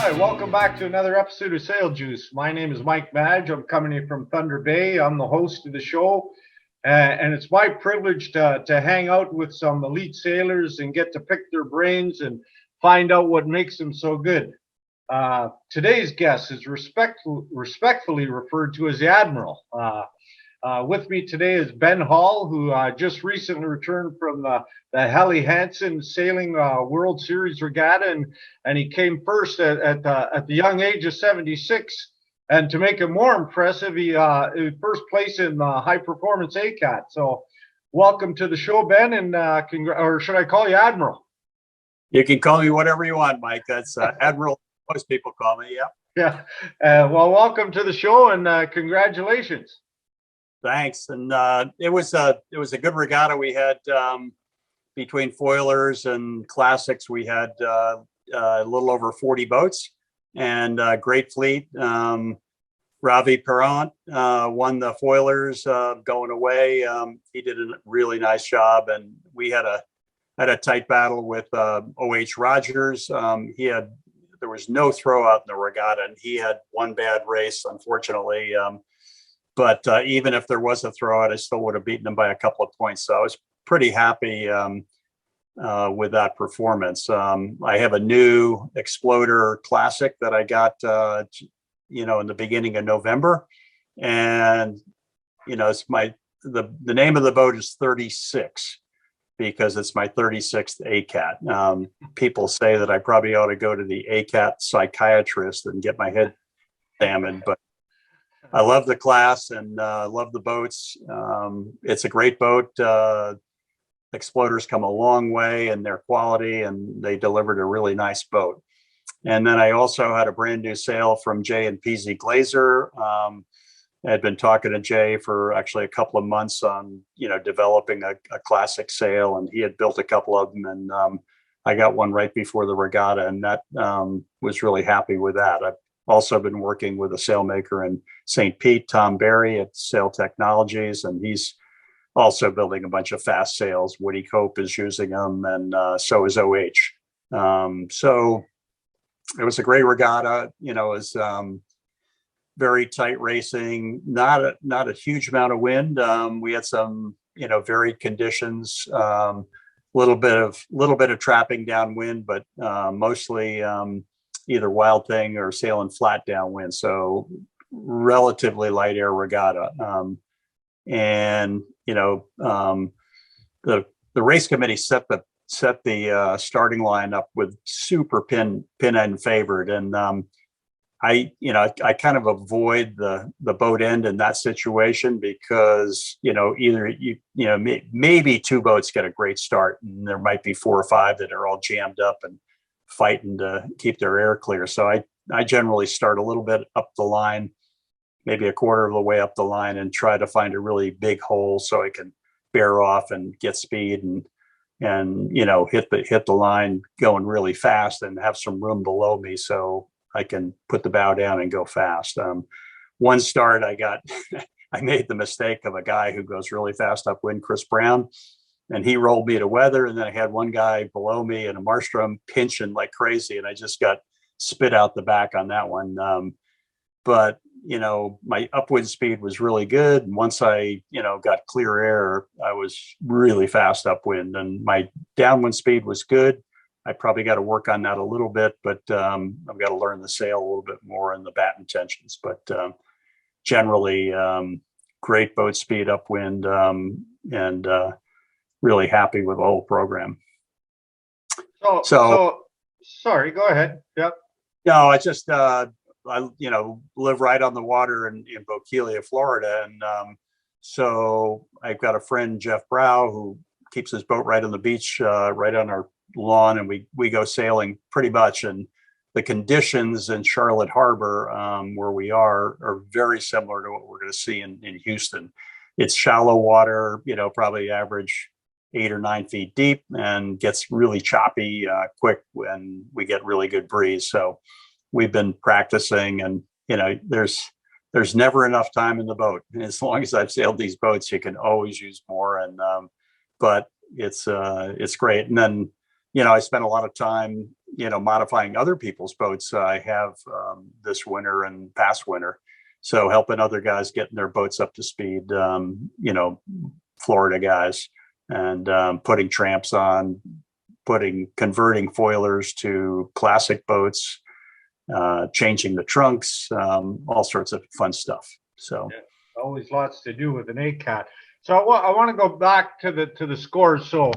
Hi, welcome back to another episode of Sail Juice. My name is Mike Madge. I'm coming in from Thunder Bay. I'm the host of the show, and it's my privilege to hang out with some elite sailors and get to pick their brains and find out what makes them so good. Today's guest is respectfully referred to as the Admiral. With me today is Ben Hall, who just recently returned from the Helly Hansen Sailing World Series Regatta, and he came first at the young age of 76. And to make it more impressive, he first place in high performance ACAT. So, welcome to the show, Ben, and or should I call you Admiral? You can call me whatever you want, Mike. That's Admiral. Most people call me. Yep. Yeah. Well, welcome to the show, and congratulations. Thanks. And it was a good regatta. We had between foilers and classics, we had a little over 40 boats and a great fleet. Ravi Perrant won the foilers going away. He did a really nice job, and we had a tight battle with O.H. Rogers. There was no throwout in the regatta, and he had one bad race, unfortunately. But even if there was a throwout, I still would have beaten him by a couple of points. So I was pretty happy with that performance. I have a new Exploder Classic that I got, in the beginning of November, and it's the name of the boat is 36 because it's my 36th ACAT. People say that I probably ought to go to the ACAT psychiatrist and get my head examined, but I love the class and love the boats. It's a great boat. Exploders come a long way in their quality, and they delivered a really nice boat. And then I also had a brand new sail from Jay and PZ Glazer. I had been talking to Jay for actually a couple of months on, developing a classic sail, and he had built a couple of them, and I got one right before the regatta, and that was really happy with that. I've also been working with a sailmaker in St. Pete, Tom Berry at Sail Technologies, and he's also building a bunch of fast sails. Woody Cope is using them, and so is OH. So it was a great regatta. It was very tight racing, not a huge amount of wind. We had some, varied conditions, little bit of trapping downwind, but mostly either Wild Thing or sailing flat downwind. So relatively light air regatta. And the race committee set the starting line up with super pin end favored, and I kind of avoid the boat end in that situation because either maybe two boats get a great start, and there might be four or five that are all jammed up and fighting to keep their air clear. So I generally start a little bit up the line, maybe a quarter of the way up the line, and try to find a really big hole so I can bear off and get speed and hit the line going really fast and have some room below me so I can put the bow down and go fast. One start I made the mistake of a guy who goes really fast upwind, Chris Brown, and he rolled me to weather. And then I had one guy below me in a Marstrom pinching like crazy, and I just got spit out the back on that one. But my upwind speed was really good. And once I, got clear air, I was really fast upwind, and my downwind speed was good. I probably got to work on that a little bit, but I've got to learn the sail a little bit more and the batten tensions. But generally, great boat speed upwind, and really happy with the whole program. So sorry, go ahead. Yep. No, I just I live right on the water in Bokeelia, Florida, and so I've got a friend, Jeff Brow, who keeps his boat right on the beach, right on our lawn, and we go sailing pretty much. And the conditions in Charlotte Harbor, where we are very similar to what we're going to see in Houston. It's shallow water, probably average 8 or 9 feet deep, and gets really choppy quick when we get really good breeze. So we've been practicing, and there's never enough time in the boat. And as long as I've sailed these boats, you can always use more. And but it's great. And then I spent a lot of time modifying other people's boats. I have this winter and past winter. So helping other guys getting their boats up to speed, Florida guys, and putting tramps on, converting foilers to classic boats, changing the trunks, all sorts of fun stuff. So yeah, always lots to do with an ACAT. So I want to go back to the scores. So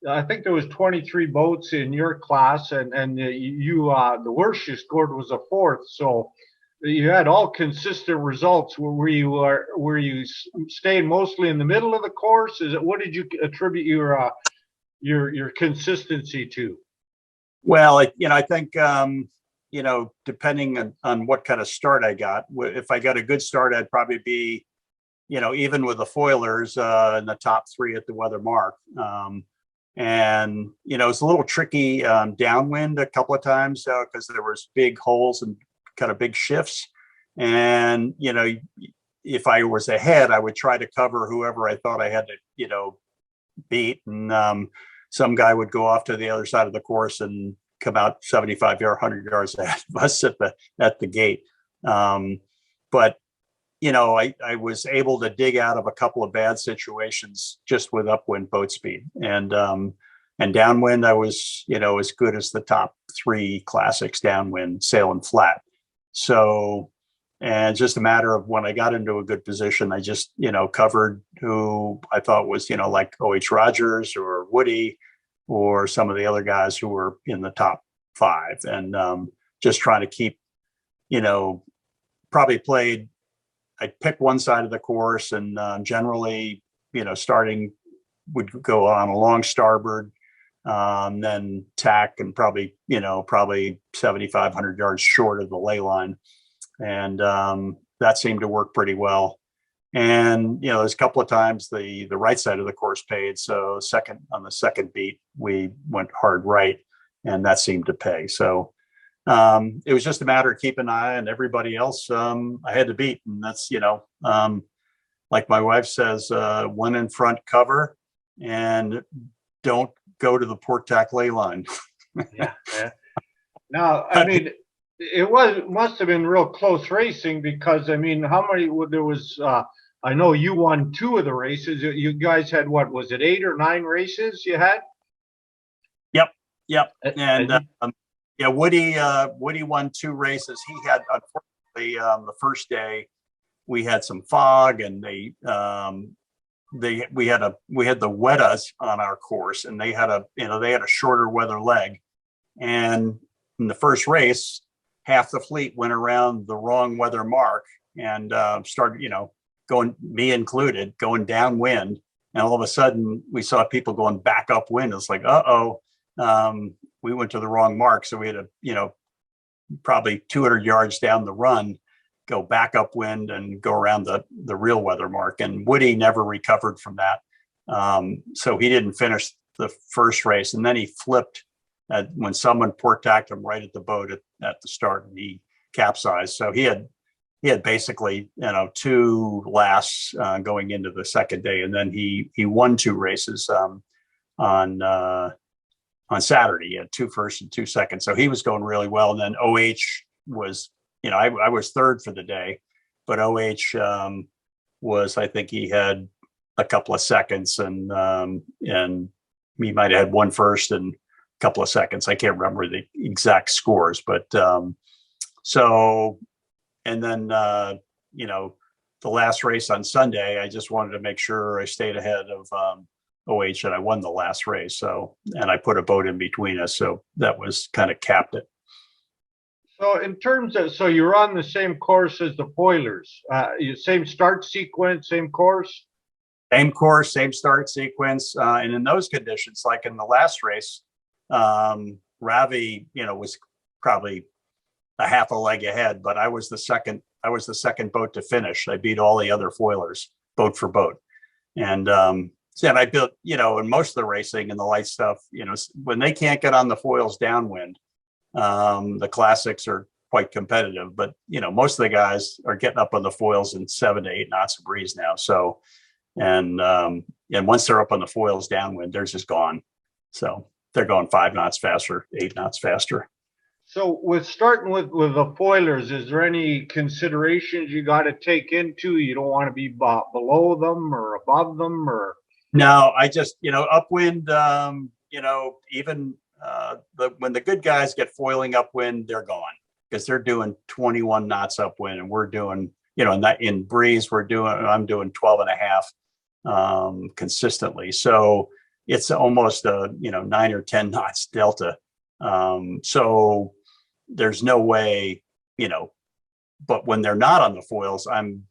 I think there was 23 boats in your class, and you the worst you scored was a fourth. So you had all consistent results. Were you staying mostly in the middle of the course? What did you attribute your consistency to? Well, I think depending on what kind of start I got, if I got a good start, I'd probably be, even with the foilers, in the top 3 at the weather mark. And it's a little tricky downwind a couple of times because there was big holes and kind of big shifts. And if I was ahead, I would try to cover whoever I thought I had to beat, and some guy would go off to the other side of the course and come out 75 or 100 yards ahead of us at the gate. But I was able to dig out of a couple of bad situations just with upwind boat speed, and downwind I was as good as the top 3 classics downwind sailing flat. So, and just a matter of when I got into a good position, I just covered who I thought was like O.H. Rogers or Woody or some of the other guys who were in the top 5, and just trying to keep probably played. I'd pick one side of the course, and generally, starting would go on a long starboard, then tack, and probably 7,500 yards short of the ley line. And that seemed to work pretty well. And, there's a couple of times the right side of the course paid. So on the second beat, we went hard right, and that seemed to pay. So it was just a matter of keeping an eye on everybody else I had to beat. And that's, like my wife says, one in front cover and don't go to the port tack ley line. Yeah. Now, it must have been real close racing, because how many there was? I know you won 2 of the races. You guys had, what was it, 8 or 9 races you had? Yep. And Woody won 2 races. He had, unfortunately, the first day we had some fog, and we had the wettas on our course, and they had a shorter weather leg, and in the first race, half the fleet went around the wrong weather mark and started, going, me included, going downwind. And all of a sudden we saw people going back upwind. It's like, we went to the wrong mark. So we had to, probably 200 yards down the run, go back upwind and go around the real weather mark. And Woody never recovered from that. So he didn't finish the first race. And then he flipped when someone port tacked him right at the boat at the start, and he capsized. So he had basically 2 lasts going into the second day, and then he won 2 races on Saturday. He had 2 firsts and 2 seconds, so he was going really well. And then OH was, I was third for the day, but OH was, I think he had a couple of seconds, and he might have had 1 first and couple of seconds. I can't remember the exact scores, but so, and then the last race on Sunday, I just wanted to make sure I stayed ahead of OH, and I won the last race. So, and I put a boat in between us, so that was kind of capped it. So in terms of, so you're on the same course as the foilers, same start sequence, same course? Same course, same start sequence. And in those conditions, like in the last race, Ravi, was probably a half a leg ahead, but I was the second boat to finish. I beat all the other foilers boat for boat. And I built, in most of the racing and the light stuff, when they can't get on the foils downwind, the classics are quite competitive, but most of the guys are getting up on the foils in 7 to 8 knots of breeze now. So, and once they're up on the foils downwind, they're just gone. So they're going 5 knots faster, 8 knots faster. So with starting with the foilers, is there any considerations you got to take into? You don't want to be below them or above them, or? No, I just, upwind, even when the good guys get foiling upwind, they're gone because they're doing 21 knots upwind, and we're doing, in breeze, I'm doing 12 and a half consistently. So it's almost a, 9 or 10 knots delta. So there's no way, but when they're not on the foils, I'm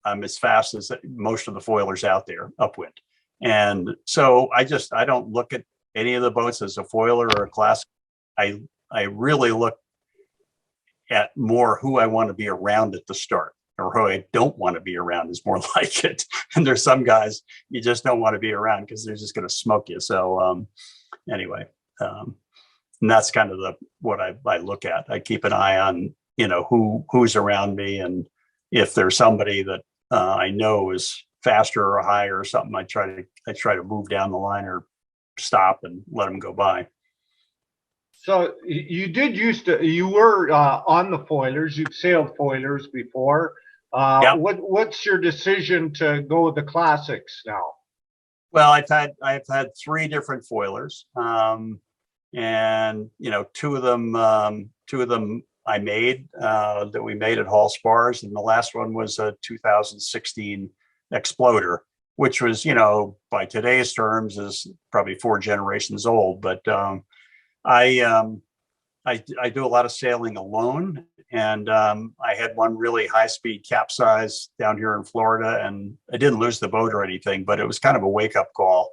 as fast as most of the foilers out there upwind. And so I don't look at any of the boats as a foiler or a classic. I really look at more who I want to be around at the start, or who I don't want to be around is more like it. And there's some guys you just don't want to be around because they're just going to smoke you. So anyway, and that's kind of what I look at. I keep an eye on, who's around me. And if there's somebody that I know is faster or higher or something, I try to move down the line or stop and let them go by. So you were on the foilers, you've sailed foilers before. Yep. What's your decision to go with the classics now? Well, I've had 3 different foilers. And two of them I made that we made at Hall Spars, and the last one was a 2016 Exploder, which was, by today's terms, is probably 4 generations old. But I do a lot of sailing alone, and I had one really high speed capsize down here in Florida, and I didn't lose the boat or anything, but it was kind of a wake up call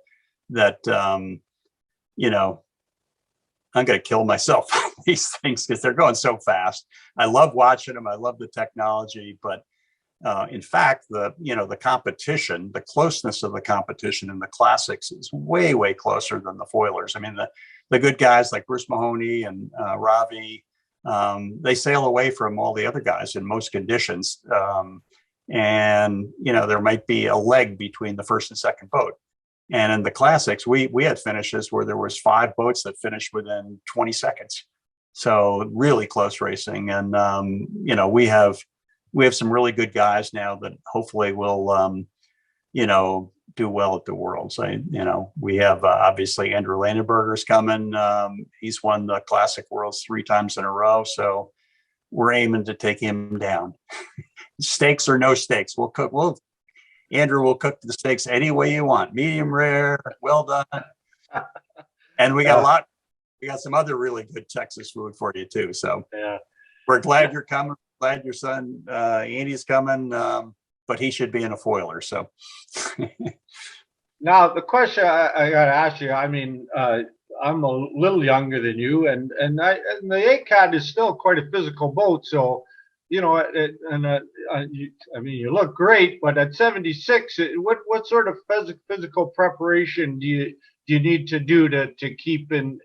that I'm going to kill myself on these things because they're going so fast. I love watching them. I love the technology, but in fact, the competition, the closeness of the competition in the classics is way, way closer than the foilers. I mean, the good guys like Bruce Mahoney and Ravi, they sail away from all the other guys in most conditions. And, there might be a leg between the first and second boat. And in the classics, we had finishes where there was 5 boats that finished within 20 seconds. So really close racing. And, we have some really good guys now that hopefully will, do well at the Worlds. We have obviously Andrew Landenberger's coming. He's won the Classic Worlds 3 times in a row. So we're aiming to take him down. Steaks or no steaks. Andrew will cook the steaks any way you want, medium rare, well done. And we got we got some other really good Texas food for you too. So yeah, we're glad you're coming. Glad your son Andy's coming, but he should be in a foiler. So now the question I got to ask you, I mean, I'm a little younger than you, and the ACAT is still quite a physical boat. So, I mean, you look great, but at 76, what sort of physical preparation do you need to do to keep in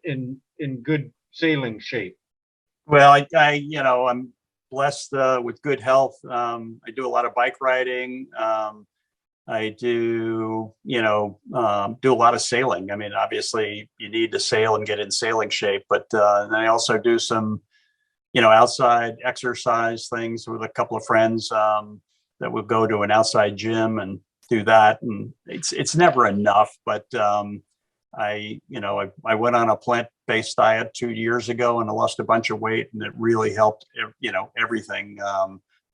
good sailing shape? Well, I'm blessed with good health. I do a lot of bike riding. I do, do a lot of sailing. I mean, obviously you need to sail and get in sailing shape, but then I also do some, outside exercise things with a couple of friends that would go to an outside gym and do that. And it's never enough, but I went on a plant-based diet 2 years ago and I lost a bunch of weight, and it really helped, everything,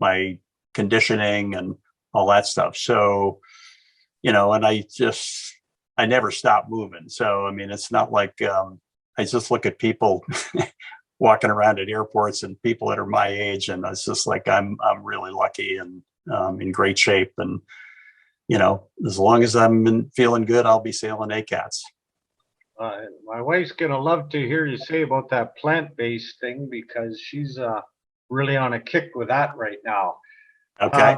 my conditioning and all that stuff. So, and I never stop moving. So, I mean, it's not like I just look at people walking around at airports and people that are my age, and it's just like I'm really lucky and in great shape. And as long as I'm feeling good, I'll be sailing ACATs. My wife's gonna love to hear you say about that plant-based thing, because she's really on a kick with that right now. Okay.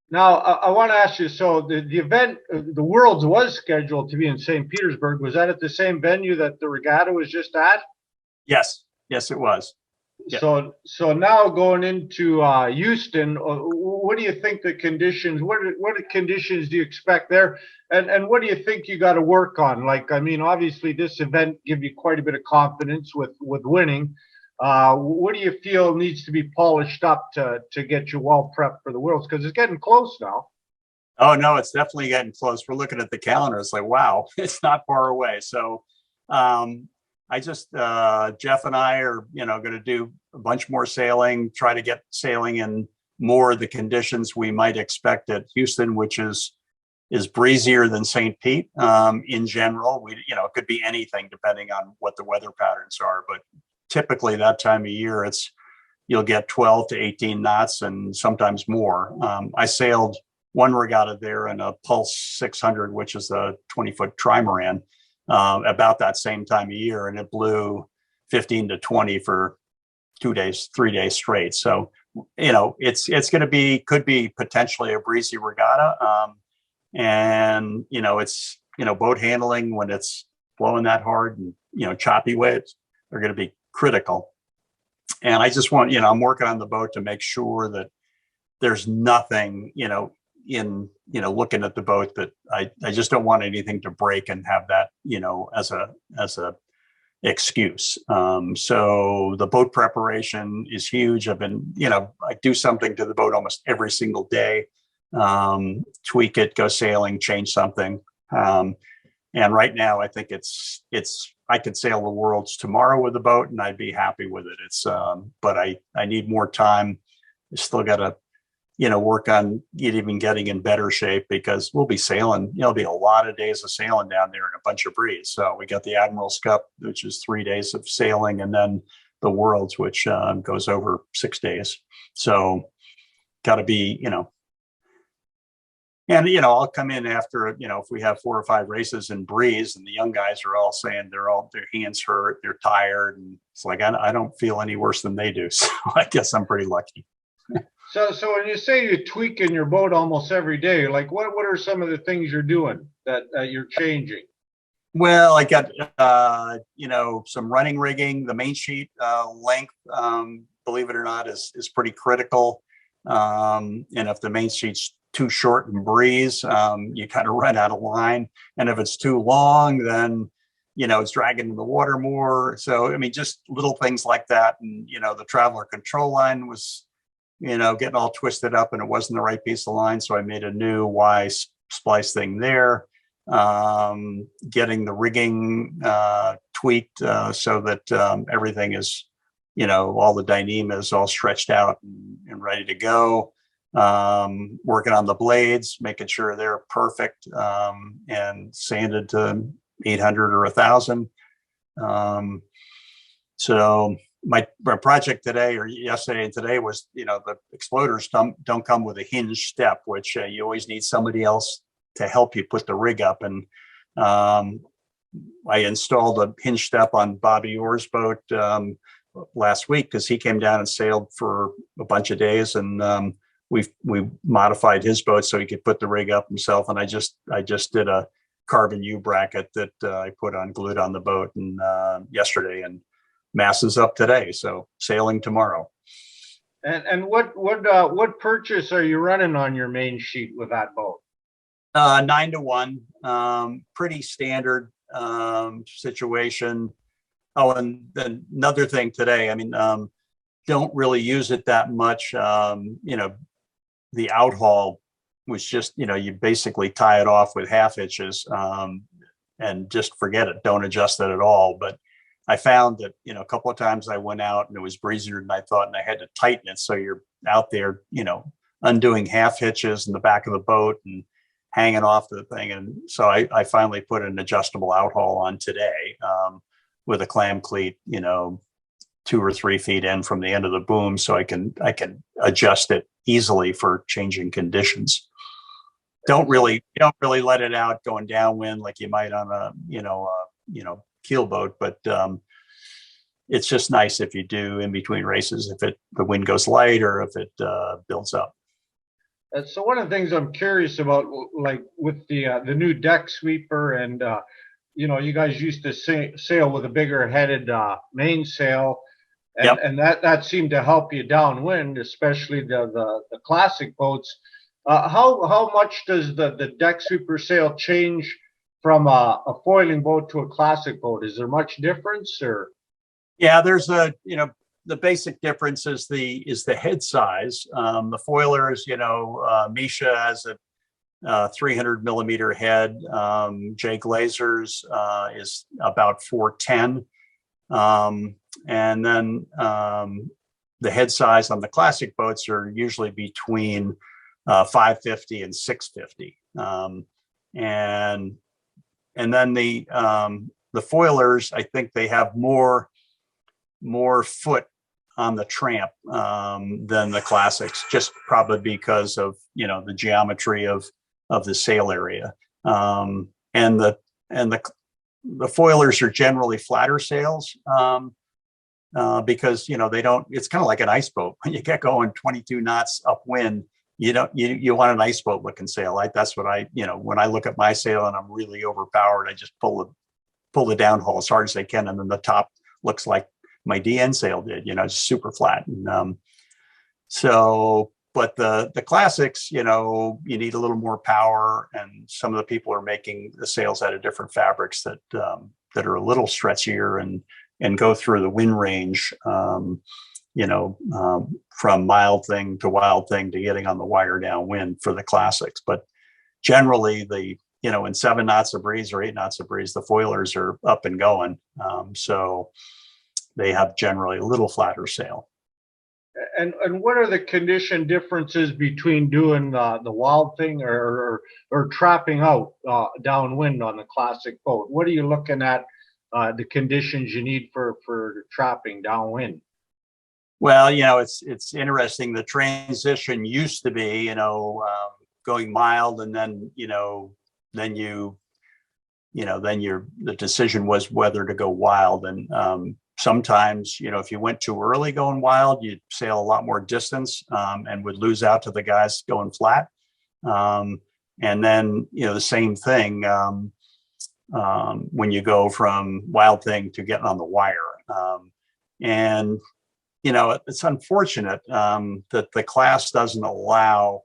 Now I want to ask you. So the event, the Worlds, was scheduled to be in St. Petersburg. Was that at the same venue that the regatta was just at? Yes, it was. Yeah. So now going into Houston, what do you think the conditions? What conditions do you expect there? And what do you think you got to work on? Like, I mean, obviously this event give you quite a bit of confidence with winning. What do you feel needs to be polished up to get you well prepped for the Worlds? Because it's getting close now. Oh no, it's definitely getting close. We're looking at the calendar. It's like, wow, it's not far away. So I just Jeff and I are, going to do a bunch more sailing, try to get sailing in more of the conditions we might expect at Houston, which is breezier than St. Pete in general. It could be anything depending on what the weather patterns are, but typically that time of year, you'll get 12 to 18 knots and sometimes more. I sailed one regatta there in a Pulse 600, which is a 20-foot trimaran, about that same time of year, and it blew 15 to 20 for 2 days, 3 days straight. So, it's going to could be potentially a breezy regatta. And, it's, boat handling when it's blowing that hard and, choppy waves are going to be critical. And I just want, I'm working on the boat to make sure that there's nothing, in looking at the boat that I just don't want anything to break and have that as a excuse. So the boat preparation is huge. I've been I do something to the boat almost every single day, tweak it, go sailing, change something. And right now I think it's I could sail the Worlds tomorrow with the boat and I'd be happy with it. It's but I need more time. I still got to work on even getting in better shape, because we'll be sailing, there'll be a lot of days of sailing down there and a bunch of breeze. So we got the Admiral's Cup, which is 3 days of sailing, and then the Worlds, which goes over 6 days. So got to be, and, I'll come in after, if we have 4 or 5 races in breeze and the young guys are all saying their hands hurt, they're tired. And it's like, I don't feel any worse than they do. So I guess I'm pretty lucky. So when you say you're tweaking your boat almost every day, like what are some of the things you're doing that you're changing? Well, I got some running rigging. The main sheet length, believe it or not, is pretty critical. And if the main sheet's too short in breeze, you kind of run out of line. And if it's too long, then it's dragging in the water more. So I mean, just little things like that. And the traveler control line was getting all twisted up and it wasn't the right piece of line. So I made a new Y splice thing there, getting the rigging tweaked so that everything is, all the dyneema is all stretched out and ready to go. Working on the blades, making sure they're perfect and sanded to 800 or 1,000. So my project today or yesterday and today was, the exploders don't come with a hinge step, which you always need somebody else to help you put the rig up. And I installed a hinge step on Bobby Orr's boat last week because he came down and sailed for a bunch of days, and we modified his boat so he could put the rig up himself. And I just did a carbon U bracket that I put glued on the boat and yesterday, and mast is up today, so sailing tomorrow. And what purchase are you running on your main sheet with that boat? 9-to-1, pretty standard situation. Oh, and then another thing today, I mean, don't really use it that much. The outhaul was just, you basically tie it off with half hitches and just forget it. Don't adjust it at all. But I found that, a couple of times I went out and it was breezier than I thought, and I had to tighten it. So you're out there, undoing half hitches in the back of the boat and hanging off the thing. And so I finally put an adjustable outhaul on today with a clam cleat, 2 or 3 feet in from the end of the boom, so I can adjust it easily for changing conditions. Don't really let it out going downwind like you might on a keel boat, but it's just nice if you do in between races, if the wind goes light or if it builds up. And so one of the things I'm curious about, like with the new deck sweeper, and you guys used to sail with a bigger headed mainsail, Yep. and that seemed to help you downwind, especially the classic boats. How much does the deck super sail change from a foiling boat to a classic boat? Is there much difference, or? Yeah, there's the basic difference is the head size. The foilers, Misha has a 300 millimeter head. Jay Glazer's is about 410. And then the head size on the classic boats are usually between 550 and 650. And then the foilers, I think they have more foot on the tramp than the classics, just probably because of the geometry of the sail area. And the foilers are generally flatter sails because they don't. It's kind of like an ice boat. When you get going 22 knots upwind, you want an ice boat looking sail. That's what when I look at my sail and I'm really overpowered, I just pull the downhaul as hard as I can, and then the top looks like my DN sail did. It's super flat. And but the classics, you need a little more power, and some of the people are making the sails out of different fabrics that are a little stretchier and go through the wind range. From mild thing to wild thing to getting on the wire downwind for the classics. But generally, in 7 knots of breeze or 8 knots of breeze, the foilers are up and going. So they have generally a little flatter sail. And what are the condition differences between doing the wild thing or trapping out downwind on the classic boat? What are you looking at, the conditions you need for trapping downwind? Well, it's interesting. The transition used to be, going mild, and then the decision was whether to go wild. And sometimes, if you went too early going wild, you'd sail a lot more distance and would lose out to the guys going flat. And then, the same thing when you go from wild thing to getting on the wire. And it's unfortunate that the class doesn't allow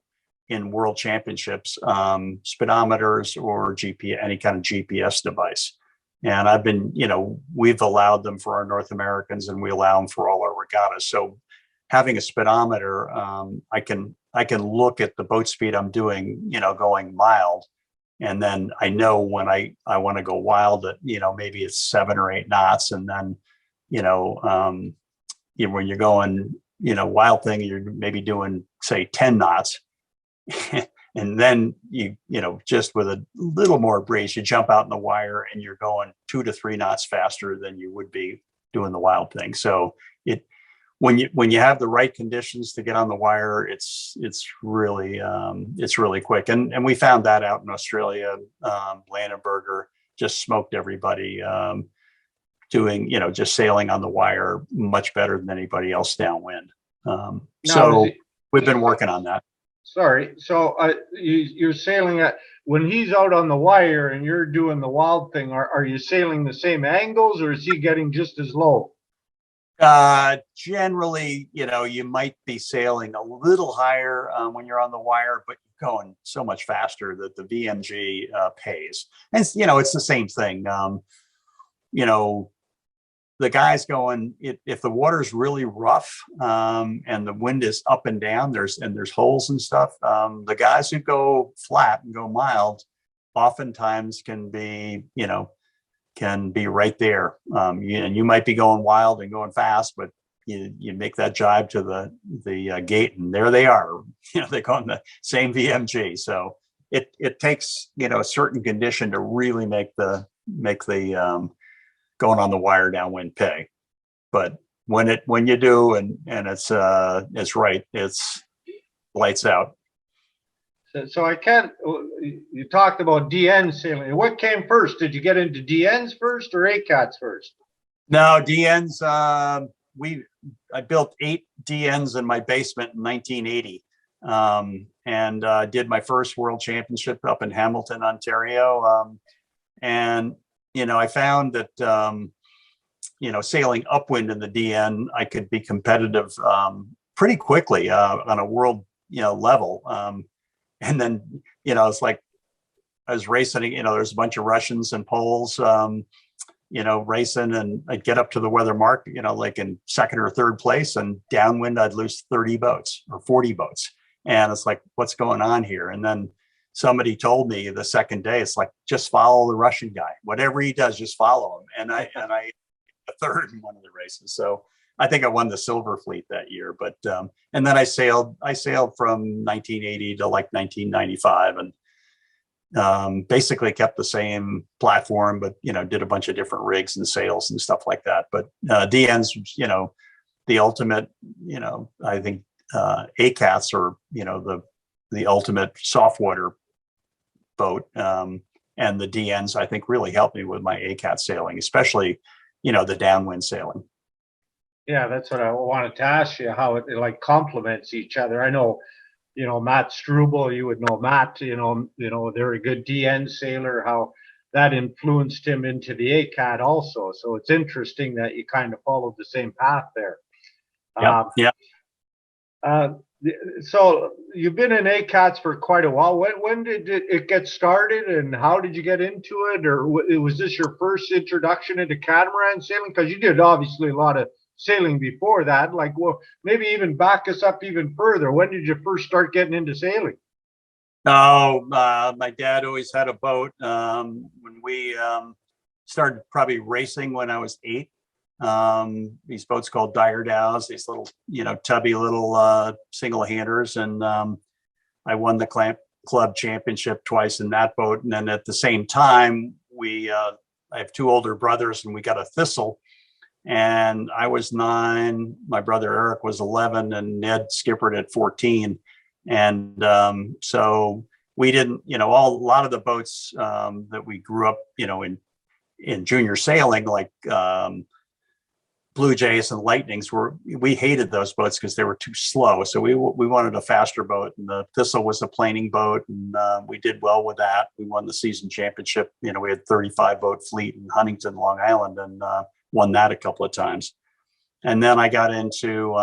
in world championships speedometers or any kind of GPS device. And we've allowed them for our North Americans, and we allow them for all our regattas. So having a speedometer, I can look at the boat speed I'm doing, going mild. And then I know when I want to go wild at, maybe it's 7 or 8 knots. And then, when you're going, wild thing, you're maybe doing, say, 10 knots. And then just with a little more breeze, you jump out in the wire and you're going 2 to 3 knots faster than you would be doing the wild thing. So when you have the right conditions to get on the wire, it's really quick. And we found that out in Australia. Landenberger just smoked everybody doing, just sailing on the wire much better than anybody else downwind. So we've been working on that. Sorry. So you're sailing when he's out on the wire and you're doing the wild thing, are you sailing the same angles, or is he getting just as low? Generally, you might be sailing a little higher when you're on the wire, but you're going so much faster that the VMG pays. And it's the same thing. The guys going, if the water's really rough and the wind is up and down, there's holes and stuff, the guys who go flat and go mild oftentimes can be right there. And you might be going wild and going fast, but you make that jibe to the gate, and there they are. They go on the same VMG. So it takes a certain condition to really make the going on the wire downwind pay. But when you do and it's right, it's lights out. So I can't. You talked about DN sailing. What came first? Did you get into DNs first or ACATs first? No, DNs. I built 8 DNs in my basement in 1980, and did my first world championship up in Hamilton, Ontario. And I found that sailing upwind in the DN, I could be competitive pretty quickly on a world, level. And then, it's like I was racing, there's a bunch of Russians and Poles, racing, and I'd get up to the weather mark, like in second or third place, and downwind, I'd lose 30 boats or 40 boats. And it's like, what's going on here? And then somebody told me the second day, it's like, just follow the Russian guy. Whatever he does, just follow him. And I a third in one of the races. So I think I won the Silver Fleet that year. But and then I sailed from 1980 to like 1995, and basically kept the same platform, but did a bunch of different rigs and sails and stuff like that. But DN's, the ultimate, I think ACATs are, the ultimate soft water boat. And the DNs, I think, really helped me with my ACAT sailing, especially, the downwind sailing. Yeah, that's what I wanted to ask you, how it like complements each other. I know, Matt Struble, you would know Matt, they're a good DN sailor, how that influenced him into the ACAT also. So it's interesting that you kind of followed the same path there. Yeah. So you've been in ACATs for quite a while. When did it get started, and how did you get into it? Or was this your first introduction into catamaran sailing? Because you did obviously a lot of sailing before that. Like, well, maybe even back us up even further. When did you first start getting into sailing? Oh, my dad always had a boat. When we started probably racing when I was 8. These boats called Dyer Dows, these little, tubby little single-handers. And I won the club championship twice in that boat. And then at the same time, I have 2 older brothers, and we got a Thistle. And I was 9, my brother Eric was 11, and Ned skippered at 14. And so we didn't, a lot of the boats that we grew up, in junior sailing, like Blue Jays and Lightnings, we hated those boats because they were too slow. So we wanted a faster boat, and the Thistle was a planing boat, and we did well with that. We won the season championship. We had 35 boat fleet in Huntington, Long Island, and won that a couple of times. And then I got into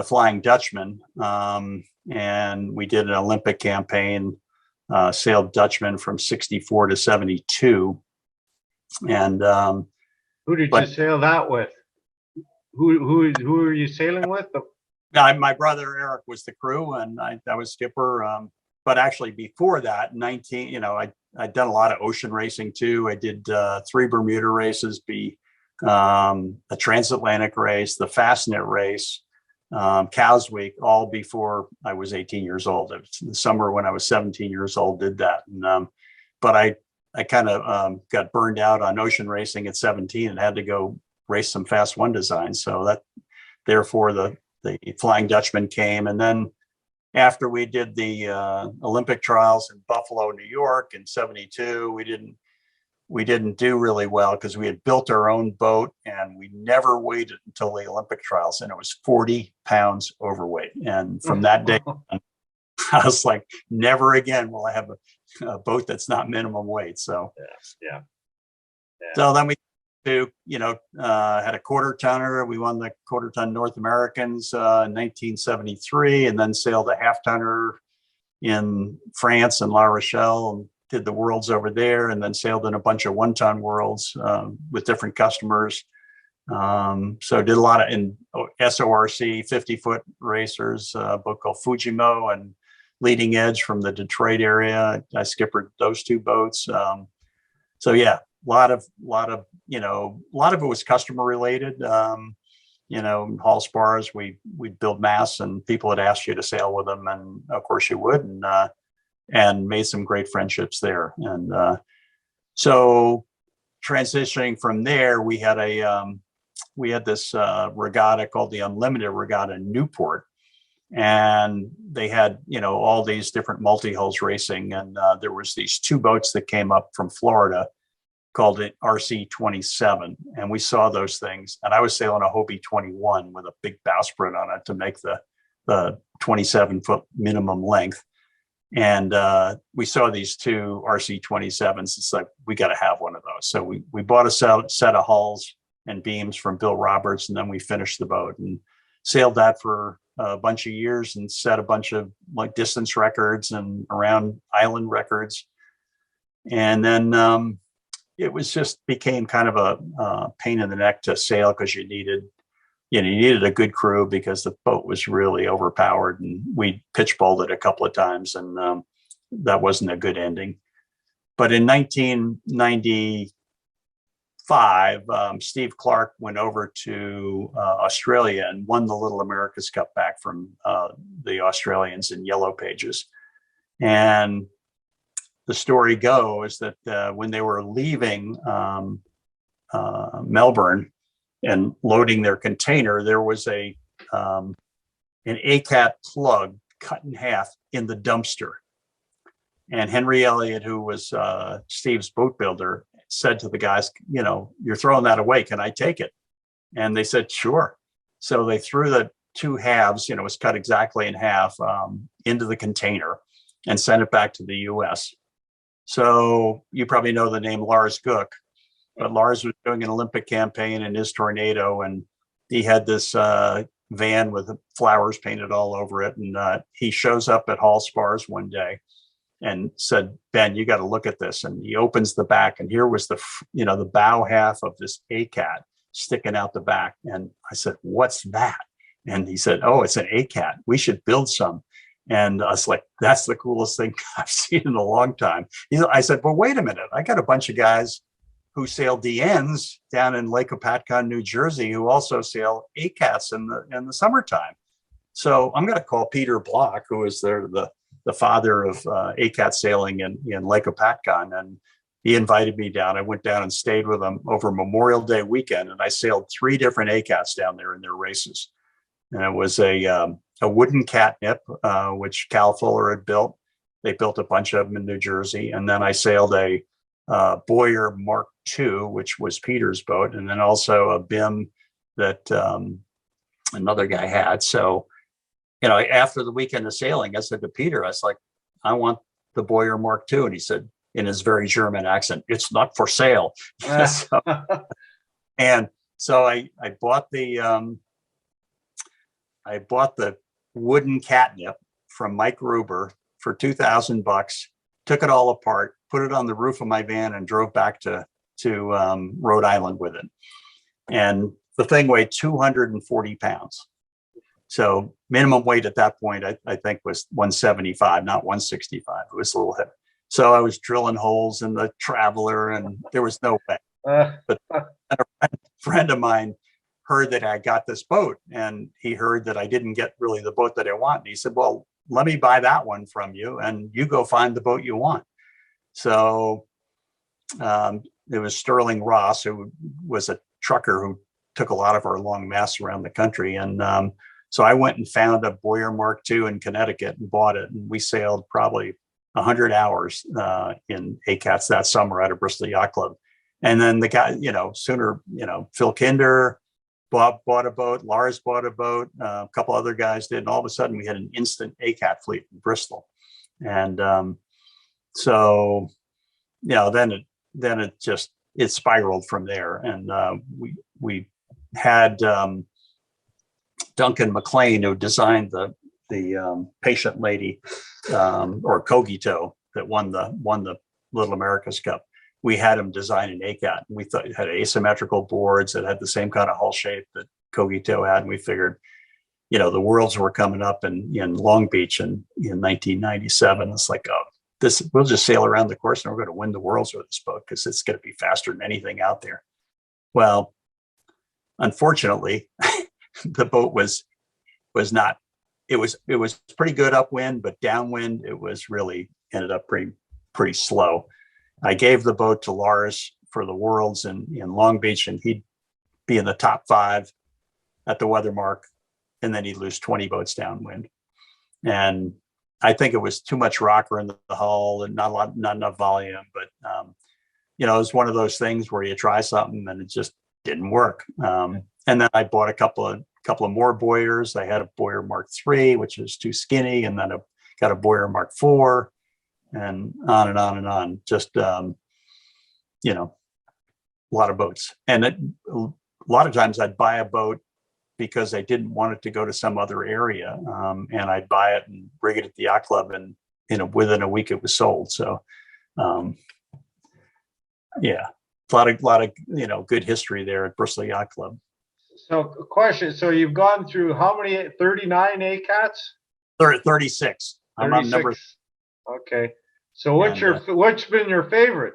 Flying Dutchman, and we did an Olympic campaign, sailed Dutchman from 64 to 72. And who did you sail that with? Who are you sailing with? My brother Eric was the crew, and I was skipper. But actually, before that, I'd done a lot of ocean racing too. I did 3 Bermuda races, a transatlantic race, the Fastnet race, Cows Week, all before I was 18 years old. It was the summer when I was 17 years old, did that. And but I kind of got burned out on ocean racing at 17 and had to go race some Fast 1 designs. So therefore the Flying Dutchman came. And then after we did the Olympic trials in Buffalo, New York in 72, we didn't do really well because we had built our own boat, and we never waited until the Olympic trials, and it was 40 pounds overweight. And from that day on, I was like, never again will I have a boat that's not minimum weight. So yeah. So then we had a quarter tonner. We won the quarter ton North Americans in 1973, and then sailed a half tonner in France and La Rochelle, and did the worlds over there, and then sailed in a bunch of 1-ton worlds with different customers. So did a lot in SORC 50-foot racers, a boat called Fujimo and Leading Edge from the Detroit area. I skippered those 2 boats. So yeah, a lot of it was customer related. Hall spars, we'd build masts, and people had asked you to sail with them, and of course you would, and made some great friendships there. And so transitioning from there, we had this regatta called the Unlimited Regatta in Newport, and they had all these different multi-hulls racing, and there was these 2 boats that came up from Florida called it RC-27, and we saw those things, and I was sailing a Hobie 21 with a big bowsprit on it to make the 27-foot minimum length. And we saw these 2 RC-27s. It's like, we got to have one of those. So we bought a set of hulls, and beams from Bill Roberts. And then we finished the boat and sailed that for a bunch of years and set a bunch of like distance records and around island records. And then it was just became kind of a pain in the neck to sail because you needed a good crew because the boat was really overpowered, and we pitch bowled it a couple of times, and that wasn't a good ending. But in 1995, Steve Clark went over to Australia and won the Little America's Cup back from the Australians in Yellow Pages. And the story goes that when they were leaving Melbourne and loading their container, there was an ACAT plug cut in half in the dumpster. And Henry Elliott, who was Steve's boat builder, said to the guys, you're throwing that away. Can I take it? And they said, sure. So they threw the two halves, it was cut exactly in half, into the container and sent it back to the US. So you probably know the name Lars Gook, but Lars was doing an Olympic campaign in his Tornado, and he had this van with flowers painted all over it. And he shows up at Hall Spars one day and said, Ben, you got to look at this. And he opens the back, and here was the bow half of this ACAT sticking out the back. And I said, what's that? And he said, oh, it's an ACAT. We should build some. And I was like, that's the coolest thing I've seen in a long time. I said, well, wait a minute. I got a bunch of guys who sail DNs down in Lake Opatcon, New Jersey, who also sail ACATs in the summertime. So I'm going to call Peter Block, who is the father of ACAT sailing in Lake Opatcon. And he invited me down. I went down and stayed with him over Memorial Day weekend. And I sailed 3 different ACATs down there in their races. And it was a wooden catnip, which Cal Fuller had built. They built a bunch of them in New Jersey. And then I sailed a Boyer Mark II, which was Peter's boat. And then also a BIM that another guy had. So, after the weekend of sailing, I said to Peter, I was like, I want the Boyer Mark II. And he said, in his very German accent, it's not for sale. So I bought the wooden catnip from Mike Ruber for $2,000, took it all apart, put it on the roof of my van, and drove back to Rhode Island with it. And the thing weighed 240 pounds. So minimum weight at that point, I think, was 175, not 165. It was a little heavy. So I was drilling holes in the Traveler, and there was no way. But a friend of mine heard that I got this boat, and he heard that I didn't get really the boat that I want. And he said, well, let me buy that one from you, and you go find the boat you want. So it was Sterling Ross, who was a trucker who took a lot of our long masts around the country. And so I went and found a Boyer Mark II in Connecticut and bought it. And we sailed probably 100 hours in ACATs that summer out of Bristol Yacht Club. And then the guy, Phil Kinder bought a boat, Lars bought a boat, a couple other guys did. And all of a sudden we had an instant ACAT fleet in Bristol. And so, then it spiraled from there. And we had Duncan McLean, who designed the Patient Lady or Kogito that won the Little America's Cup. We had him design an ACAT. We thought it had asymmetrical boards that had the same kind of hull shape that Kogito had. And we figured, the Worlds were coming up in Long Beach in 1997. It's like, we'll just sail around the course and we're going to win the Worlds with this boat because it's going to be faster than anything out there. Well, unfortunately, the boat was not. It was pretty good upwind, but downwind it was really ended up pretty slow. I gave the boat to Lars for the Worlds in Long Beach, and he'd be in the top 5 at the weather mark, and then he'd lose 20 boats downwind. And I think it was too much rocker in the hull and not enough volume. But it was one of those things where you try something and it just didn't work. And then I bought a couple of more Boyers. I had a Boyer Mark III, which was too skinny, and then got a Boyer Mark IV, and on and on and on. Just a lot of boats. And lot of times I'd buy a boat because I didn't want it to go to some other area. And I'd buy it and rig it at the yacht club, and within a week it was sold. So yeah, a lot of good history there at Bristol Yacht Club. So question, so you've gone through how many, 39 ACATs? 36. I'm on 36. number. Okay. So what's been your favorite?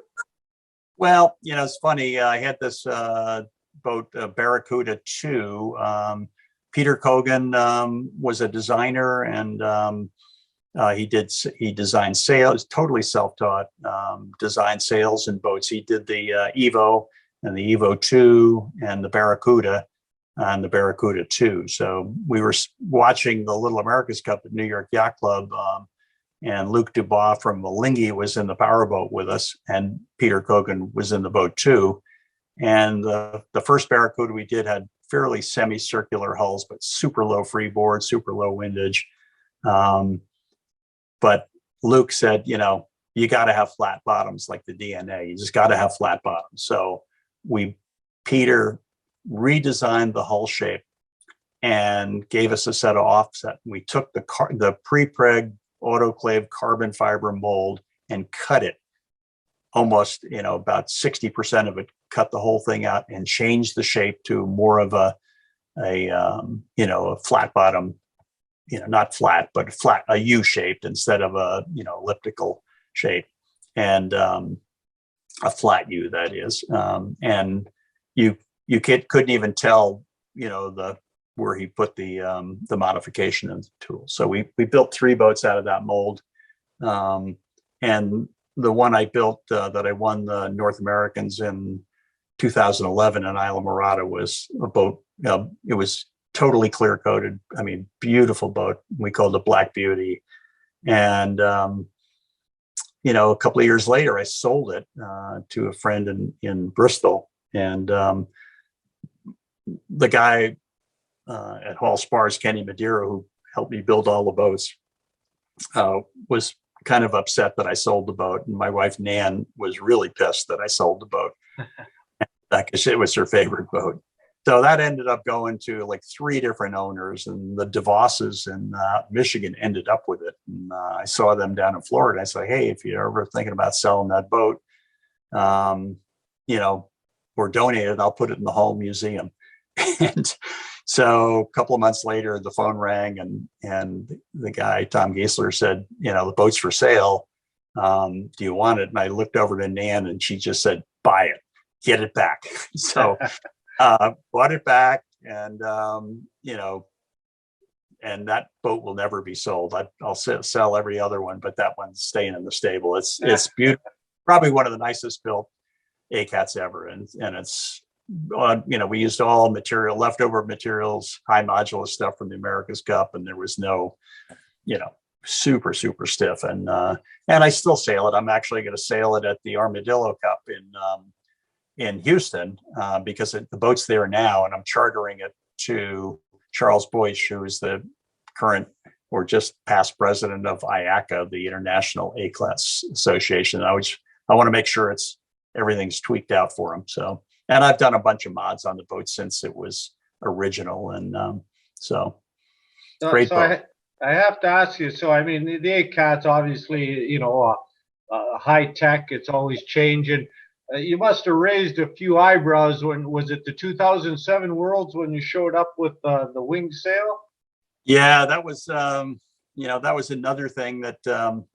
Well, it's funny. I had this boat, Barracuda 2. Peter Cogan was a designer, and he designed sails, totally self-taught, designed sails and boats. He did the Evo and the Evo 2 and the Barracuda and the Barracuda 2. So we were watching the Little America's Cup at New York Yacht Club, and Luc Dubois from Malingi was in the powerboat with us, and Peter Cogan was in the boat too. And the first Barracuda we did had fairly semicircular hulls, but super low freeboard, super low windage. But Luke said, you got to have flat bottoms like the DNA. You just got to have flat bottoms. So Peter redesigned the hull shape and gave us a set of offset. We took the pre-preg autoclave carbon fiber mold and cut it almost, about 60% of it, cut the whole thing out and changed the shape to more of a flat bottom, not flat, but a U-shaped instead of a, elliptical shape, and a flat U, that is. And you couldn't even tell, where he put the modification in the tool. So we built 3 boats out of that mold. And the one I built that I won the North Americans in 2011 in Islamorada was a boat. It was totally clear coated. I mean, beautiful boat. We called it Black Beauty. And, a couple of years later, I sold it to a friend in Bristol. And the guy at Hall Spars, Kenny Madeira, who helped me build all the boats, was kind of upset that I sold the boat. And my wife, Nan, was really pissed that I sold the boat because it was her favorite boat. So that ended up going to like 3 different owners, and the DeVosses in Michigan ended up with it. And I saw them down in Florida. I said, hey, if you're ever thinking about selling that boat, or donate it, I'll put it in the Hull Museum. And so a couple of months later, the phone rang, and the guy, Tom Geisler, said, the boat's for sale. Do you want it? And I looked over to Nan, and she just said, buy it, get it back. So bought it back, and and that boat will never be sold. I'll sell every other one, but that one's staying in the stable. It's beautiful, probably one of the nicest built ACATs ever, and it's we used all leftover materials, high modulus stuff from the America's Cup, and there was no super stiff, and I still sail it. I'm actually going to sail it at the Armadillo Cup in Houston, because the boat's there now, and I'm chartering it to Charles Boyce, who is the current or just past president of IACA, the International A-Class Association. I want to make sure everything's tweaked out for him. So, and I've done a bunch of mods on the boat since it was original, and great boat. I have to ask you. So, I mean, the A-Cat's obviously, high tech. It's always changing. You must have raised a few eyebrows when, was it the 2007 Worlds when you showed up with the wing sail? Yeah, that was that was another thing that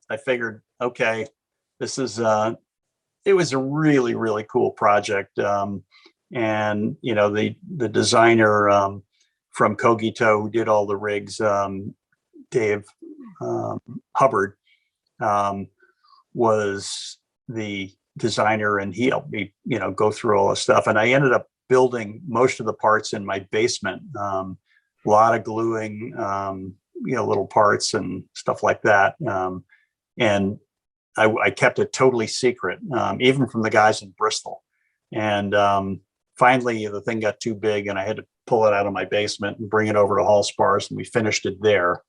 I figured, okay, this is it was a really, really cool project. And the designer from Kogito, who did all the rigs, Dave Hubbard, was the designer, and he helped me go through all the stuff, and I ended up building most of the parts in my basement. A lot of gluing, little parts and stuff like that, and I kept it totally secret, even from the guys in Bristol. And finally the thing got too big, and I had to pull it out of my basement and bring it over to Hall Spars, and we finished it there.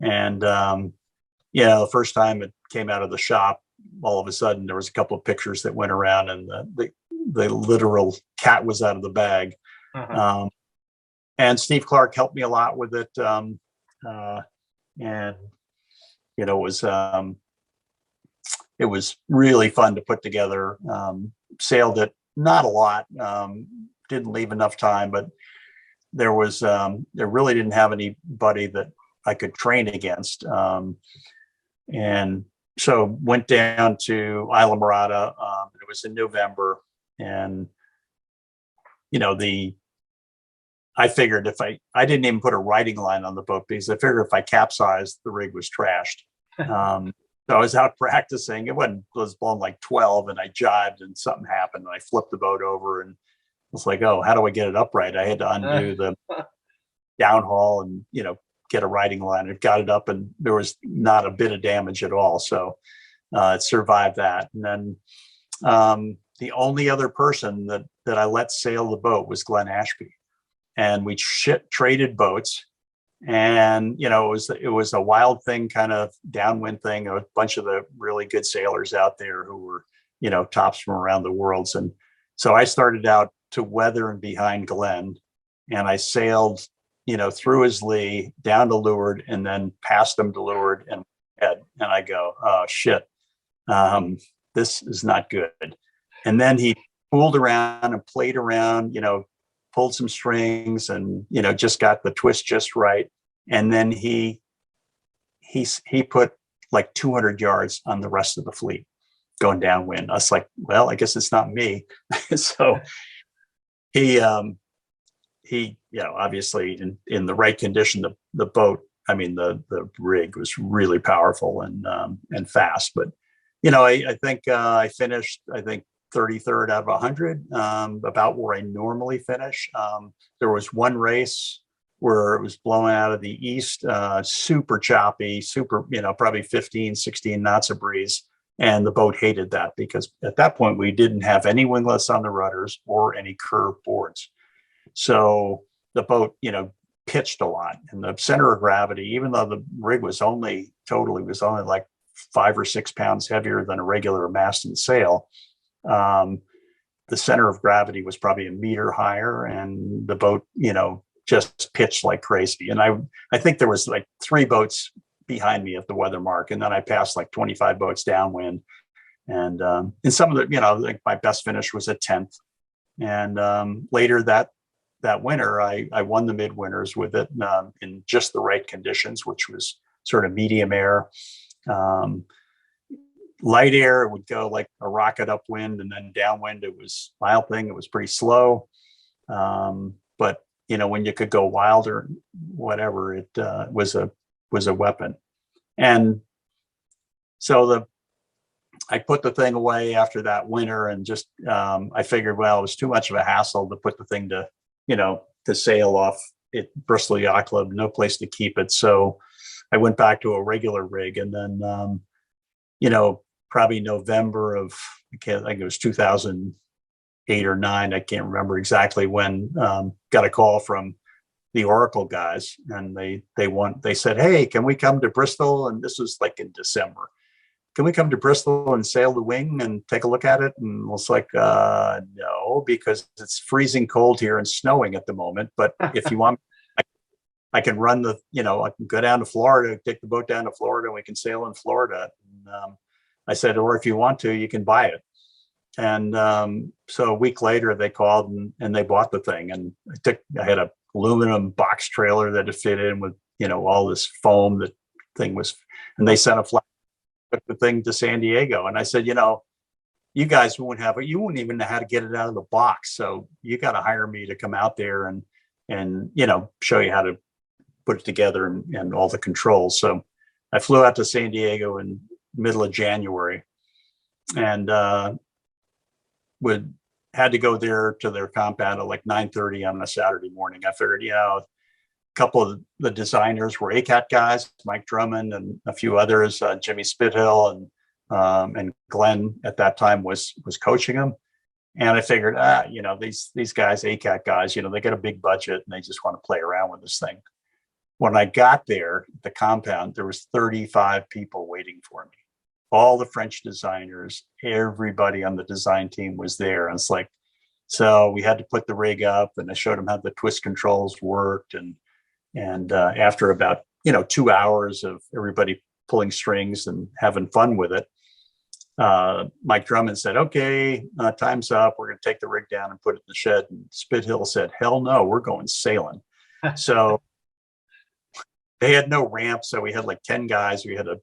And the first time it came out of the shop, all of a sudden there was a couple of pictures that went around, and the literal cat was out of the bag. Uh-huh. And Steve Clark helped me a lot with it. And, it was really fun to put together. Sailed it, not a lot, didn't leave enough time, but there really didn't have anybody that I could train against. And so went down to Isla Morada. It was in November, and I figured I didn't even put a riding line on the boat because I figured if I capsized, the rig was trashed. So I was out practicing. It was blown like 12, and I jibed, and something happened, and I flipped the boat over, and was like, oh, how do I get it upright? I had to undo the downhaul and get a riding line. It got it up, and there was not a bit of damage at all. So it survived that. And then the only other person that I let sail the boat was Glenn Ashby, and we traded boats. And it was a wild thing, kind of downwind thing. A bunch of the really good sailors out there who were tops from around the world. And so I started out to weather and behind Glenn, and I sailed through his lee down to leeward, and then past him to leeward and head. And I go, oh shit, this is not good. And then he fooled around and played around, pulled some strings, and just got the twist just right. And then he put like 200 yards on the rest of the fleet going downwind. I was like, well, I guess it's not me. So he obviously in the right condition, the boat, the rig was really powerful and fast. But I think I finished 33rd out of 100, about where I normally finish. There was one race where it was blowing out of the east, super choppy, probably 15, 16 knots of breeze. And the boat hated that because at that point we didn't have any winglets on the rudders or any curved boards. So the boat, pitched a lot, and the center of gravity, even though the rig was only like 5 or 6 pounds heavier than a regular mast and sail, the center of gravity was probably a meter higher, and the boat, just pitched like crazy. And I think there was like 3 boats behind me at the weather mark, and then I passed like 25 boats downwind. And in some of the, like my best finish was a 10th. And later that winter, I won the midwinters with it in just the right conditions, which was sort of medium air. Light air, it would go like a rocket upwind, and then downwind, it was mild thing. It was pretty slow. But when you could go wilder, whatever, it was a weapon. And so I put the thing away after that winter, and just I figured, well, it was too much of a hassle to put the thing to sail off at Bristol Yacht Club, no place to keep it. So I went back to a regular rig, and then probably November of, I think it was 2008 or 9, I can't remember exactly when, got a call from the Oracle guys, and they said, hey, can we come to Bristol? And this was like in December. Can we come to Bristol and sail the wing and take a look at it? And I was like, no, because it's freezing cold here and snowing at the moment. But if you want, I can run I can go down to Florida, take the boat down to Florida, and we can sail in Florida. And, I said, or if you want to, you can buy it. And so a week later, they called and they bought the thing. And I had a aluminum box trailer that it fit in with, all this foam. The thing was, and they sent a flight, took the thing to San Diego. And I said, you guys you wouldn't even know how to get it out of the box. So you got to hire me to come out there and show you how to put it together and all the controls. So I flew out to San Diego in middle of January, and had to go there to their compound at like 9:30 on a Saturday morning. I figured, a couple of the designers were ACAT guys, Mike Drummond and a few others, Jimmy Spithill and Glenn at that time was coaching them. And I figured, these guys, ACAT guys, they get a big budget and they just want to play around with this thing. When I got there, the compound, there was 35 people waiting for me. All the French designers, everybody on the design team was there. And it's like, So we had to put the rig up, and I showed them how the twist controls worked. And after about 2 hours of everybody pulling strings and having fun with it, Mike Drummond said, "Okay, time's up. We're going to take the rig down and put it in the shed." And Spithill said, "Hell no, we're going sailing." So they had no ramp, so we had like 10 guys. We had to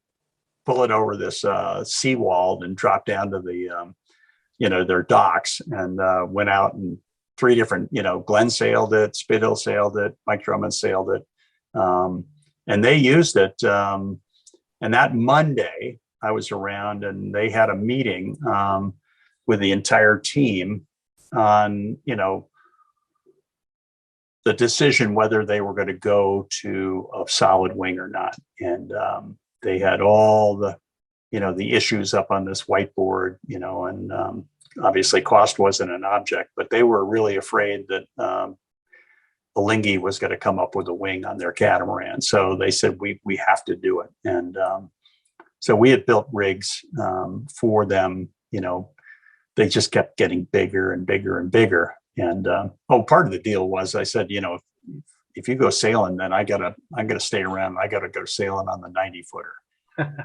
pull it over this seawall and drop down to the their docks, and went out, and 3 different, Glenn sailed it, Spithill sailed it, Mike Drummond sailed it, and they used it. And that Monday I was around, and they had a meeting with the entire team on, the decision whether they were going to go to a solid wing or not. And they had all the, the issues up on this whiteboard, and obviously cost wasn't an object, but they were really afraid that Alinghi was going to come up with a wing on their catamaran. So they said, we have to do it. And so we had built rigs for them. They just kept getting bigger and bigger and bigger. And part of the deal was, I said, if you go sailing, then I'm gonna stay around. I got to go sailing on the 90-footer.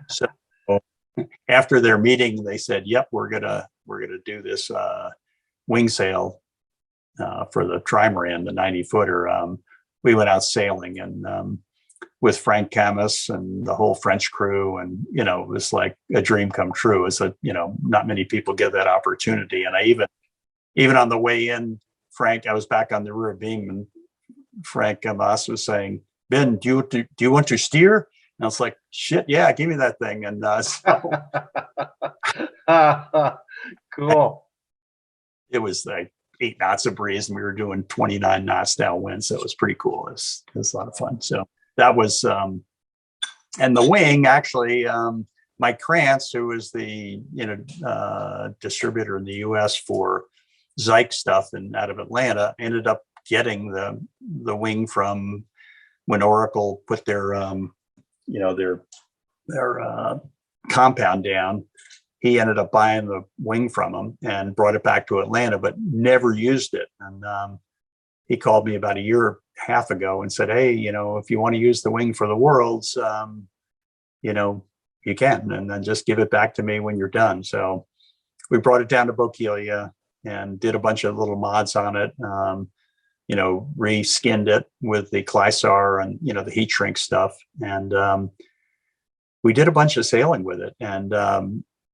So after their meeting, they said, "Yep, we're gonna do this wing sail for the trimaran, the 90-footer." We went out sailing, and with Frank Camus and the whole French crew, and it was like a dream come true. It's not many people get that opportunity. And I even on the way in, I was back on the rear beam, and Frank Camus was saying, "Ben, do you want to steer?" And I was like, "Shit, yeah, give me that thing." And so cool. It was like 8 knots of breeze, and we were doing 29 knots downwind. So it was pretty cool. It was a lot of fun. So that was, and the wing, actually, Mike Krantz, who was the, distributor in the US for Zyke stuff and out of Atlanta, ended up getting the wing from when Oracle put their, their compound down. He ended up buying the wing from him and brought it back to Atlanta, but never used it. And he called me about a year and a half ago and said, "Hey, if you want to use the wing for the Worlds, you can, and then just give it back to me when you're done." So we brought it down to Bokeelia and did a bunch of little mods on it. Re-skinned it with the Clysar and, the heat shrink stuff. And we did a bunch of sailing with it. And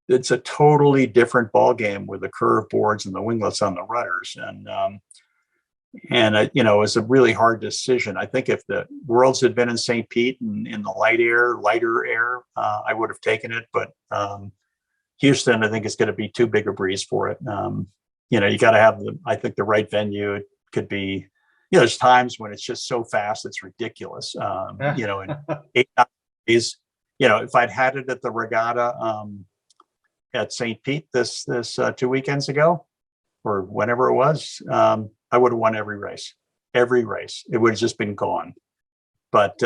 it's a totally different ball game with the curved boards and the winglets on the rudders. And it was a really hard decision. I think if the Worlds had been in St. Pete and in the lighter air, I would have taken it. But Houston, I think, is going to be too big a breeze for it. You got to have the right venue. It could be, there's times when it's just so fast, it's ridiculous. In 8 days, if I'd had it at the regatta at St. Pete this 2 weekends ago, or whenever it was, I would have won every race. It would have just been gone. But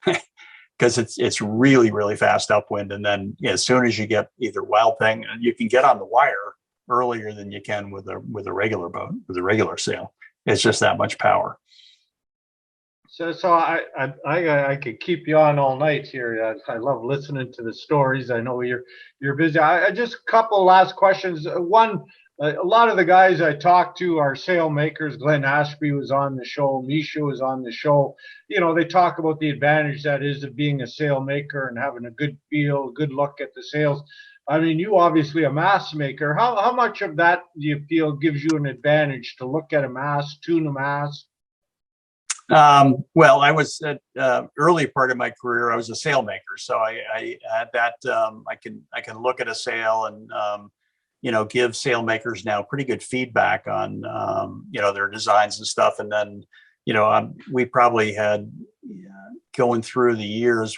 because it's really, really fast upwind, and then as soon as you get either Wild Thing, and you can get on the wire earlier than you can with a regular boat, with a regular sail. It's just that much power. So I could keep you on all night here. I love listening to the stories. I know you're busy. I just a couple last questions. One, a lot of the guys I talked to are sail makers. Glenn Ashby was on the show. Misha was on the show. They talk about the advantage that is of being a sail maker and having a good feel, good look at the sails. I mean, you obviously a mast maker. How much of that do you feel gives you an advantage to look at a mast, tune a mast? Well, I was at early part of my career, I was a sailmaker. So I had that, I can look at a sail and, give sailmakers now pretty good feedback on, their designs and stuff. And then, we probably had going through the years,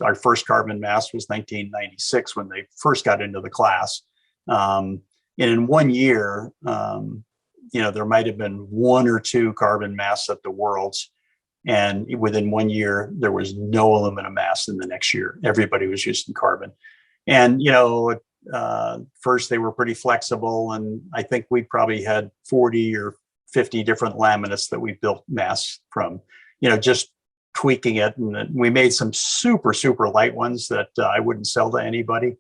our first carbon mast was 1996 when they first got into the class. And in 1 year, there might have been 1 or 2 carbon masts at the Worlds. And within 1 year, there was no aluminum mast in the next year. Everybody was using carbon. And, first they were pretty flexible, and I think we probably had 40 or 50 different laminates that we built mass from, just tweaking it. And we made some super, super light ones that I wouldn't sell to anybody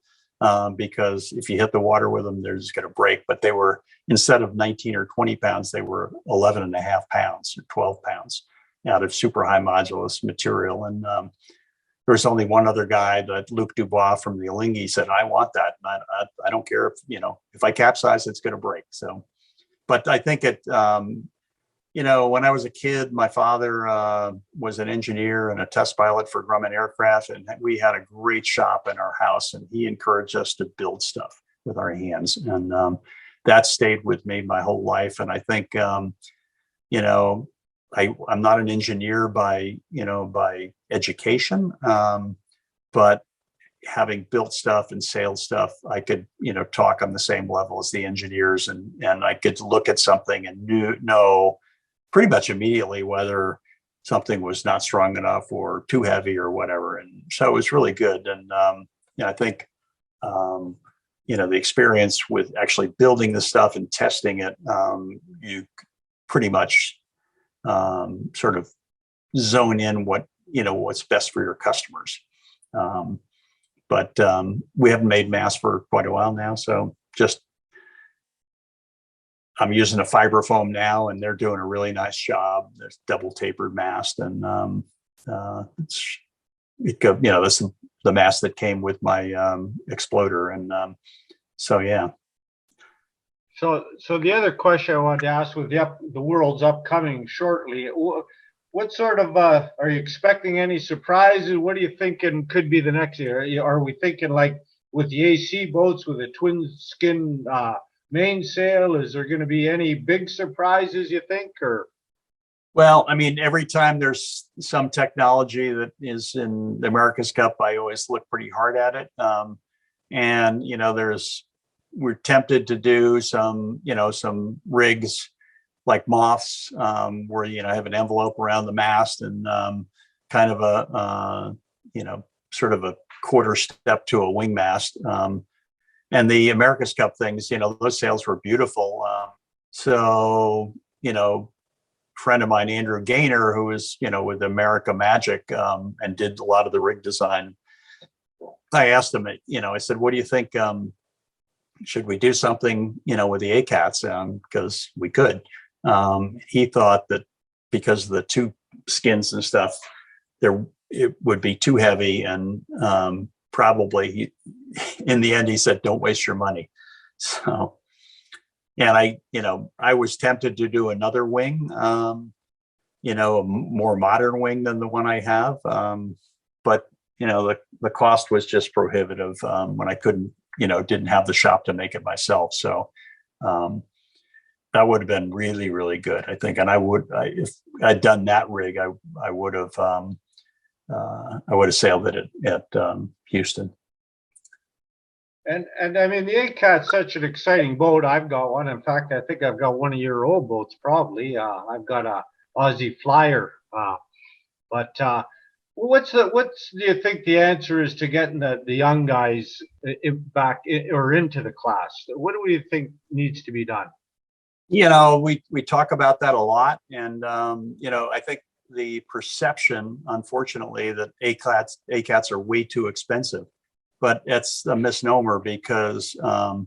because if you hit the water with them, they're just going to break. But they were, instead of 19 or 20 pounds, they were 11 and a half pounds or 12 pounds out of super high modulus material. And there was only one other guy, that Luc Dubois from the Alinghi, said, I want that. And I don't care if I capsize, it's going to break. So, but I think when I was a kid, my father was an engineer and a test pilot for Grumman Aircraft, and we had a great shop in our house, and he encouraged us to build stuff with our hands. And that stayed with me my whole life. And I think, I'm not an engineer by education, but having built stuff and sailed stuff, I could, talk on the same level as the engineers, and I could look at something and know pretty much immediately whether something was not strong enough or too heavy or whatever. And so it was really good. And I think, the experience with actually building the stuff and testing it, you pretty much sort of zone in what's best for your customers. But we haven't made mass for quite a while now. So I'm using a fiber foam now, and they're doing a really nice job. There's double tapered mast, and that's the mast that came with my exploder. And so, yeah. So the other question I wanted to ask, with the World's upcoming shortly, what sort of are you expecting any surprises? What are you thinking could be the next year? Are we thinking like with the AC boats with a twin skin mainsail? Is there going to be any big surprises, you think? Or well, I mean, every time there's some technology that is in the America's Cup, I always look pretty hard at it. And we're tempted to do some rigs like moths, where have an envelope around the mast and kind of a sort of a quarter step to a wing mast. And the America's Cup things, those sails were beautiful. So friend of mine, Andrew Gaynor, who was with America Magic and did a lot of the rig design, I asked him, I said, what do you think? Should we do something, with the ACATs? Because we could. He thought that because of the two skins and stuff, it would be too heavy, and probably in the end he said, don't waste your money. So, and I was tempted to do another wing, a more modern wing than the one I have, but the cost was just prohibitive when I couldn't, didn't have the shop to make it myself. So that would have been really, really good, I think. And if I'd done that rig, I would have sailed it at Houston. And I mean, the ACAT's such an exciting boat. I've got one. In fact, I think I've got one of your old boats, probably. I've got a Aussie Flyer. But do you think the answer is to getting the young guys back or into the class? What do we think needs to be done? We talk about that a lot. And, I think the perception, unfortunately, that ACATs are way too expensive. But it's a misnomer because, a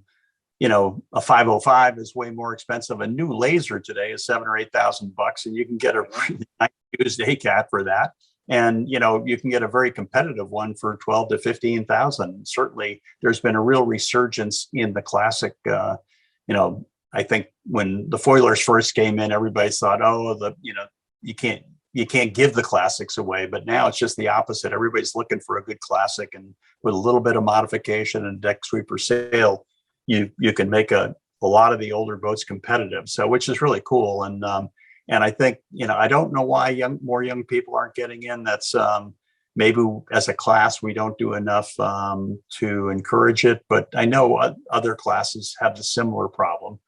505 is way more expensive. A new laser today is $7,000 or $8,000, and you can get a really nice used ACAT for that. And, you can get a very competitive one for 12 to 15,000. Certainly, there's been a real resurgence in the classic. I think when the foilers first came in, everybody thought, you can't give the classics away. But now it's just the opposite. Everybody's looking for a good classic, and with a little bit of modification and deck sweeper sail, you can make a lot of the older boats competitive. So, which is really cool. And I think, I don't know why more young people aren't getting in. That's maybe as a class, we don't do enough to encourage it. But I know other classes have the similar problem.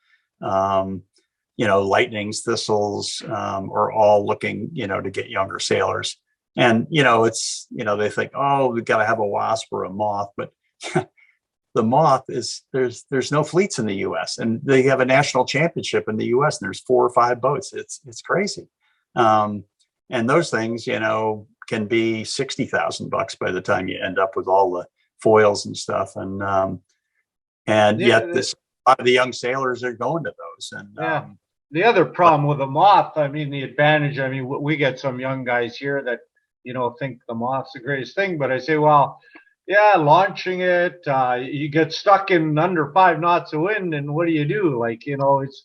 Lightnings, thistles are all looking, to get younger sailors. And, it's, they think, oh, we've got to have a wasp or a moth. But the Moth is there's no fleets in the U.S. and they have a national championship in the U.S. and there's 4 or 5 boats. It's crazy, and those things, can be $60,000 by the time you end up with all the foils and stuff. And yet a lot of the young sailors are going to those. And the other problem with the Moth, the advantage, we get some young guys here that, think the Moth's the greatest thing, but I say, well, yeah, launching it, you get stuck in under 5 knots of wind, and what do you do? It's,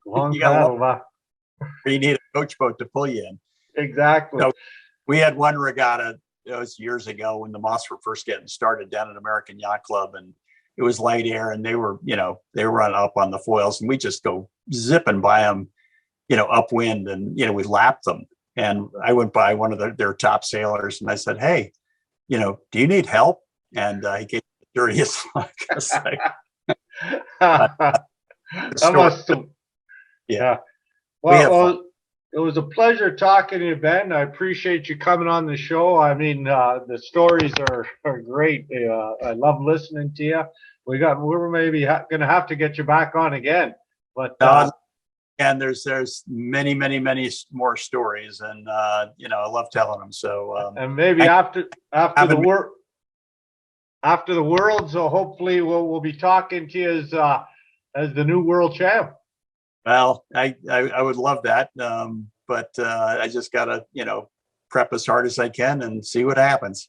long paddle. You need a coach boat to pull you in. Exactly. So we had one regatta, it was years ago when the Moths were first getting started down at American Yacht Club, and it was light air, and they were running up on the foils, and we just go zipping by them, upwind, and we lapped them. And I went by one of their top sailors, and I said, "Hey, do you need help?" And he gave me the dirtiest look. That must have, yeah. Well, it was a pleasure talking to you, Ben. I appreciate you coming on the show. The stories are great. I love listening to you. We're maybe going to have to get you back on again, but and there's many more stories, and I love telling them. So and maybe after the World, so hopefully we'll be talking to you as the new world champ. Well, I would love that, but I just gotta prep as hard as I can and see what happens.